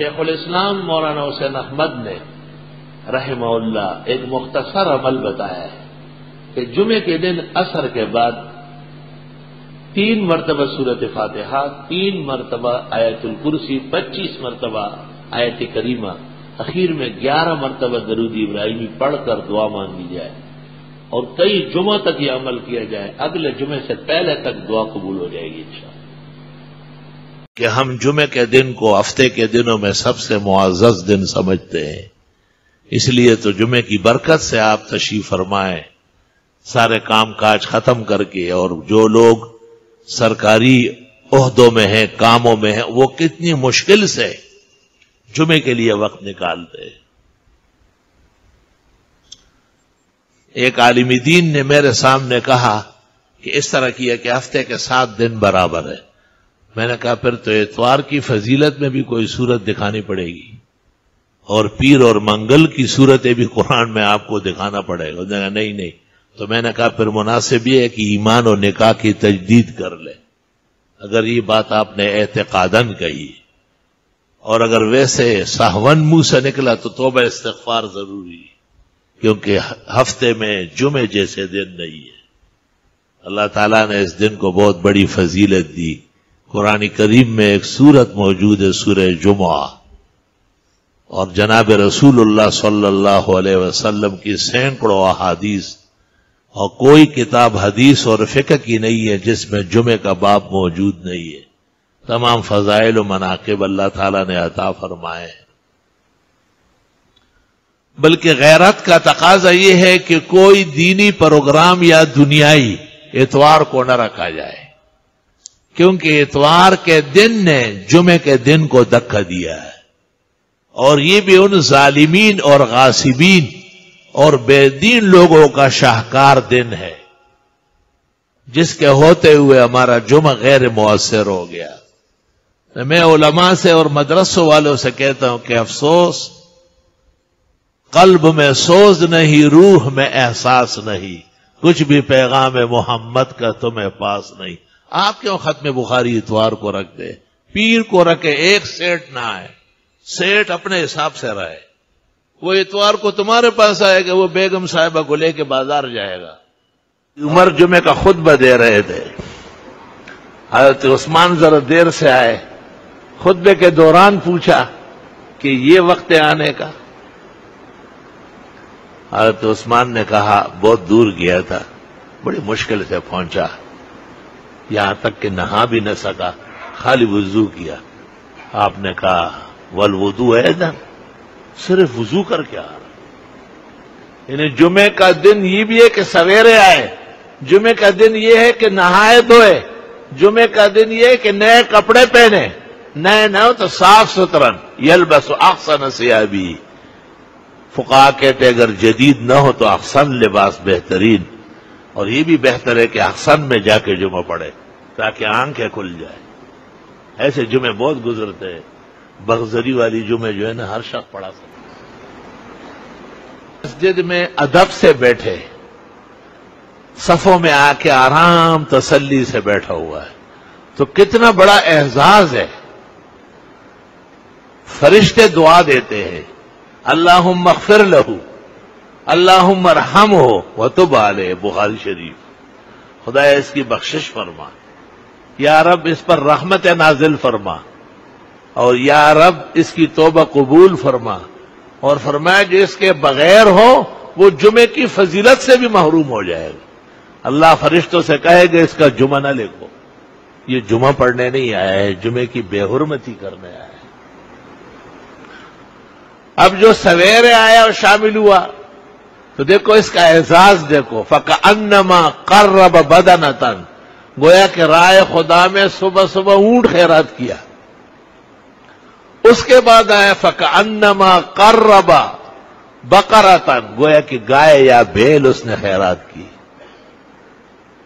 شیخ الاسلام مولانا حسین احمد نے رحمہ اللہ ایک مختصر عمل بتایا ہے کہ جمعے کے دن عصر کے بعد 3 مرتبہ سورۃ فاتحہ، 3 مرتبہ آیت الکرسی، 25 مرتبہ آیت کریمہ، اخیر میں 11 مرتبہ درود ابراہیمی پڑھ کر دعا مانگی جائے اور کئی جمعہ تک یہ عمل کیا جائے، اگلے جمعے سے پہلے تک دعا قبول ہو جائے گی انشاءاللہ۔ کہ ہم جمعے کے دن کو ہفتے کے دنوں میں سب سے معزز دن سمجھتے ہیں، اس لیے تو جمعے کی برکت سے آپ تشریف فرمائیں سارے کام کاج ختم کر کے، اور جو لوگ سرکاری عہدوں میں ہیں، کاموں میں ہیں، وہ کتنی مشکل سے جمعے کے لیے وقت نکالتے ہیں۔ ایک عالم دین نے میرے سامنے کہا کہ اس طرح کیا کہ ہفتے کے 7 دن برابر ہے۔ میں نے کہا پھر تو اتوار کی فضیلت میں بھی کوئی صورت دکھانی پڑے گی اور پیر اور منگل کی صورتیں بھی قرآن میں آپ کو دکھانا پڑے گا۔ انہوں نے کہا نہیں، تو میں نے کہا پھر مناسب یہ ہے کہ ایمان و نکاح کی تجدید کر لے، اگر یہ بات آپ نے اعتقاداً کہی، اور اگر ویسے سہون منہ سے نکلا تو توبہ استغفار ضروری ہے، کیونکہ ہفتے میں جمعے جیسے دن نہیں ہے۔ اللہ تعالیٰ نے اس دن کو بہت بڑی فضیلت دی۔ قرآن کریم میں ایک سورت موجود ہے، سورہ جمعہ، اور جناب رسول اللہ صلی اللہ علیہ وسلم کی سینکڑوں احادیث، اور کوئی کتاب حدیث اور فقہ کی نہیں ہے جس میں جمعے کا باب موجود نہیں ہے۔ تمام فضائل و مناقب اللہ تعالیٰ نے عطا فرمائے ہیں۔ بلکہ غیرت کا تقاضا یہ ہے کہ کوئی دینی پروگرام یا دنیائی اتوار کو نہ رکھا جائے، کیونکہ اتوار کے دن نے جمعے کے دن کو دھکا دیا ہے، اور یہ بھی ان ظالمین اور غاصبین اور بے دین لوگوں کا شاہکار دن ہے جس کے ہوتے ہوئے ہمارا جمعہ غیر مؤثر ہو گیا۔ میں علماء سے اور مدرسوں والوں سے کہتا ہوں کہ افسوس، قلب میں سوز نہیں، روح میں احساس نہیں، کچھ بھی پیغام محمد کا تمہیں پاس نہیں۔ آپ کیوں ختم بخاری اتوار کو رکھ دے؟ پیر کو رکھے، ایک سیٹ نہ آئے، سیٹ اپنے حساب سے رہے۔ وہ اتوار کو تمہارے پاس آئے گا، وہ بیگم صاحبہ کو لے کے بازار جائے گا۔ عمر جمعے کا خطبہ دے رہے تھے، حضرت عثمان ذرا دیر سے آئے، خطبے کے دوران پوچھا کہ یہ وقت آنے کا؟ حضرت عثمان نے کہا بہت دور گیا تھا، بڑی مشکل سے پہنچا، یہاں تک کہ نہا بھی نہ سکا، خالی وضو کیا۔ آپ نے کہا والوضو ایضا، صرف وضو کر کے آ رہا۔ یعنی جمعے کا دن یہ بھی ہے کہ سویرے آئے، جمعے کا دن یہ ہے کہ نہائے دھوئے، جمعے کا دن یہ ہے کہ نئے کپڑے پہنے، نئے نہ ہو تو صاف ستھرا، یلبس احسن ثیابی۔ فقہا کہتے اگر جدید نہ ہو تو احسن لباس بہترین، اور یہ بھی بہتر ہے کہ احسن میں جا کے جمعہ پڑھے تاکہ آنکھیں کھل جائے۔ ایسے جمعے بہت گزرتے ہیں، بغزری والی جمعے جو ہے نا ہر شخص پڑھا سکتا۔ مسجد میں ادب سے بیٹھے، صفوں میں آ کے آرام تسلی سے بیٹھا ہوا ہے تو کتنا بڑا اعزاز ہے۔ فرشتے دعا دیتے ہیں، اللہم اغفر لہ، اللہم ارحمہ وتب علیہ، بخاری شریف۔ خدا اس کی بخشش فرما، یا رب اس پر رحمت نازل فرما، اور یا رب اس کی توبہ قبول فرما، اور فرمایا جو اس کے بغیر ہو وہ جمعے کی فضیلت سے بھی محروم ہو جائے گا۔ اللہ فرشتوں سے کہے گا اس کا جمعہ نہ لکھو، یہ جمعہ پڑھنے نہیں آیا ہے، جمعے کی بے حرمتی کرنے آیا ہے۔ اب جو سویرے آیا اور شامل ہوا تو دیکھو اس کا اعزاز دیکھو، فَكَأَنَّمَا قَرَّبَ بَدَنَةً، گویا کہ رائے خدا میں صبح صبح اونٹ خیرات کیا۔ اس کے بعد آیا فَكَأَنَّمَا قَرَّبَ بَقَرَةً، گویا کہ گائے یا بیل اس نے خیرات کی۔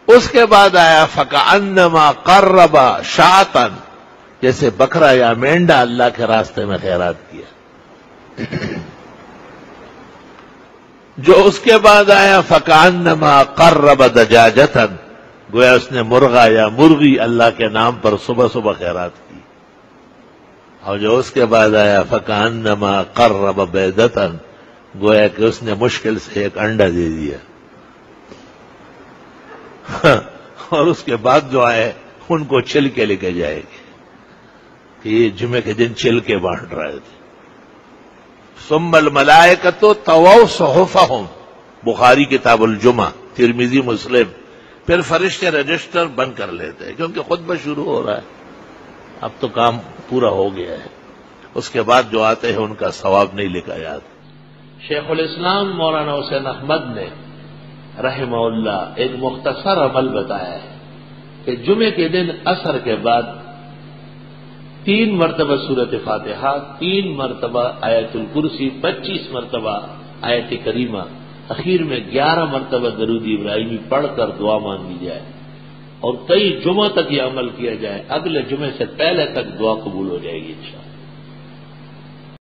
اس کے بعد آیا فَكَأَنَّمَا قَرَّبَ شَاةً، جیسے بکرا یا مینڈا اللہ کے راستے میں خیرات کیا۔ جو اس کے بعد آیا فَكَأَنَّمَا قَرَّبَ دَجَاجَةً، گویا اس نے مرغا یا مرغی اللہ کے نام پر صبح صبح خیرات کی۔ اور جو اس کے بعد آیا فکانما قرب بیضۃ، گویا کہ اس نے مشکل سے ایک انڈا دے دیا. اور اس کے بعد جو آئے ان کو چل کے لے کے جائے گی کہ یہ جمعے کے دن چل کے بانٹ رہے تھے. ثم الملائکۃ طووا صحفہم، بخاری کتاب الجمعہ، ترمذی مسلم. پھر فرشتے رجسٹر بند کر لیتے ہیں کیونکہ خطبہ شروع ہو رہا ہے، اب تو کام پورا ہو گیا ہے. اس کے بعد جو آتے ہیں ان کا ثواب نہیں لکھا جاتا. شیخ الاسلام مولانا حسین احمد نے رحمہ اللہ ایک مختصر عمل بتایا ہے کہ جمعے کے دن عصر کے بعد 3 مرتبہ سورۃ فاتحہ، 3 مرتبہ آیت الکرسی، 25 مرتبہ آیت کریمہ، اخیر میں 11 مرتبہ درود ابراہیمی پڑھ کر دعا مانگی جائے اور کئی جمعہ تک یہ عمل کیا جائے. اگلے جمعے سے پہلے تک دعا قبول ہو جائے گی انشاءاللہ.